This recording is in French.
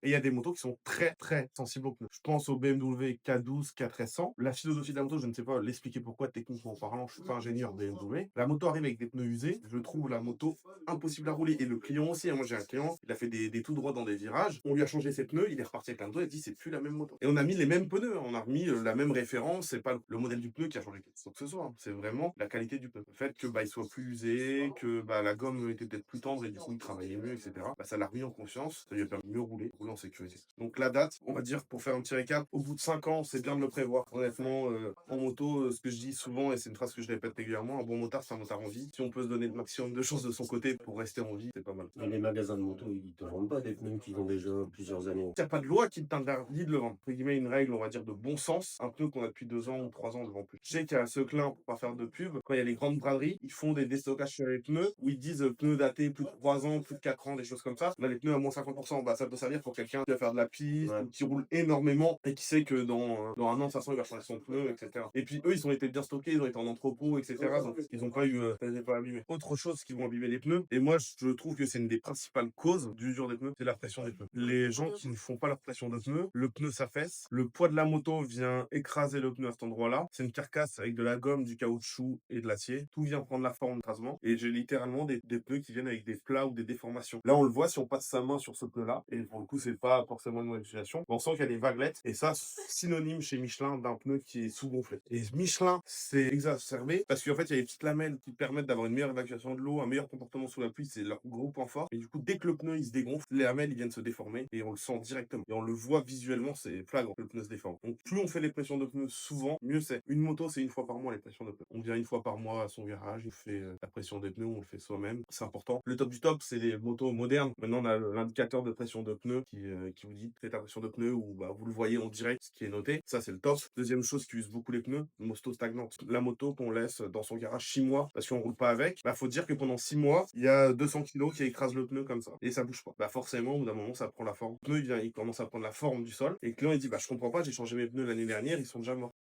Et il y a des motos qui sont très, très sensibles aux pneus. Je pense au BMW K12, K1300. La philosophie de la moto, je ne sais pas l'expliquer pourquoi, techniquement parlant, je suis pas ingénieur BMW. La moto arrive avec des pneus usés. Je trouve la moto impossible à rouler. Et le client aussi, hein. Moi, j'ai un client, il a fait des tout droits dans des virages. On lui a changé ses pneus, il est reparti avec un dos, il a dit, c'est plus la même moto. Et on a mis les mêmes pneus, hein. On a remis la même référence. C'est pas le modèle du pneu qui a changé quelque chose que ce soit, hein. C'est vraiment la qualité du pneu. Le fait que, bah, il soit plus usé, que, bah, la gomme était peut-être plus tendre et du coup, il travaillait mieux, etc. Bah, ça l'a remis en confiance. Ça lui a permis de mieux rouler en sécurité. Donc, la date, on va dire, pour faire un petit récap, au bout de 5 ans, c'est bien de le prévoir. Honnêtement, en moto, ce que je dis souvent, et c'est une phrase que je répète régulièrement, un bon motard, c'est un motard en vie. Si on peut se donner le maximum de chances de son côté pour rester en vie, c'est pas mal. Mais les magasins de moto, ils te vendent pas des pneus qui ont déjà plusieurs années. Il n'y a pas de loi qui t'interdit de le vendre. Entre guillemets, une règle, on va dire, de bon sens, un pneu qu'on a depuis 2 ans ou 3 ans, je vends plus. Je sais qu'il y a ceux clins, pour pas faire de pub, quand il y a les grandes braderies, ils font des déstockages sur les pneus, où ils disent pneus datés plus de 3 ans, plus de 4 ans, des choses comme ça. Là, les pneus à moins 50%, bah, ça peut servir pour quelqu'un qui va faire de la piste, Ouais. ou qui roule énormément, et qui sait que dans un an, de toute façon, il va changer son pneu, etc. Et puis, eux, ils ont été bien stockés, ils ont été en entrepôt, etc. Donc, ils ont pas eu, ça les a pas abîmés. Autre chose qui vont abîmer les pneus, et moi, je trouve que c'est une des principales causes d'usure des pneus, c'est la pression des pneus. Les gens qui ne font pas leur pression de pneu, le pneu s'affaisse, le poids de la moto vient écraser le pneu à cet endroit-là. C'est une carcasse avec de la gomme, du caoutchouc et de l'acier. Tout vient prendre la forme d'écrasement. Et j'ai littéralement des pneus qui viennent avec des plats ou des déformations. Là, on le voit si on passe sa main sur ce pneu-là. Et pour le coup, c'est pas forcément une mauvaise utilisation. On sent qu'il y a des vaguelettes. Et ça, synonyme chez Michelin d'un pneu qui est sous-gonflé. Et Michelin, c'est exacerbé parce qu'en fait, il y a des petites lamelles qui permettent d'avoir une meilleure évacuation de l'eau, un meilleur comportement sous la pluie. C'est leur gros point fort. Et du coup, dès que le pneu il se dégonfle, les lamelles ils viennent se déformer et on le sent directement. Et on le voit visuellement, c'est flagrant que le pneu se déforme. Donc plus on fait les pressions de pneus souvent, mieux c'est. Une moto, c'est une fois par mois les pressions de pneus. On vient une fois par mois à son garage, il fait la pression des pneus, on le fait soi-même. C'est important. Le top du top, c'est les motos modernes. Maintenant, on a l'indicateur de pression de pneus qui vous dit faites ta pression de pneus ou bah, vous le voyez en direct, ce qui est noté. Ça, c'est le top. Deuxième chose qui use beaucoup les pneus, moto stagnante. La moto qu'on laisse dans son garage 6 mois parce qu'on roule pas avec, bah faut dire que pendant 6 mois, il y a 200 kilos qui écrasent le pneu comme ça. Et ça bouge pas. Bah forcément, au bout d'un moment, ça prend la forme. Le pneu, il commence à prendre la forme du sol. Et le client, il dit, bah je comprends pas, j'ai changé mes pneus l'année dernière, ils sont déjà morts.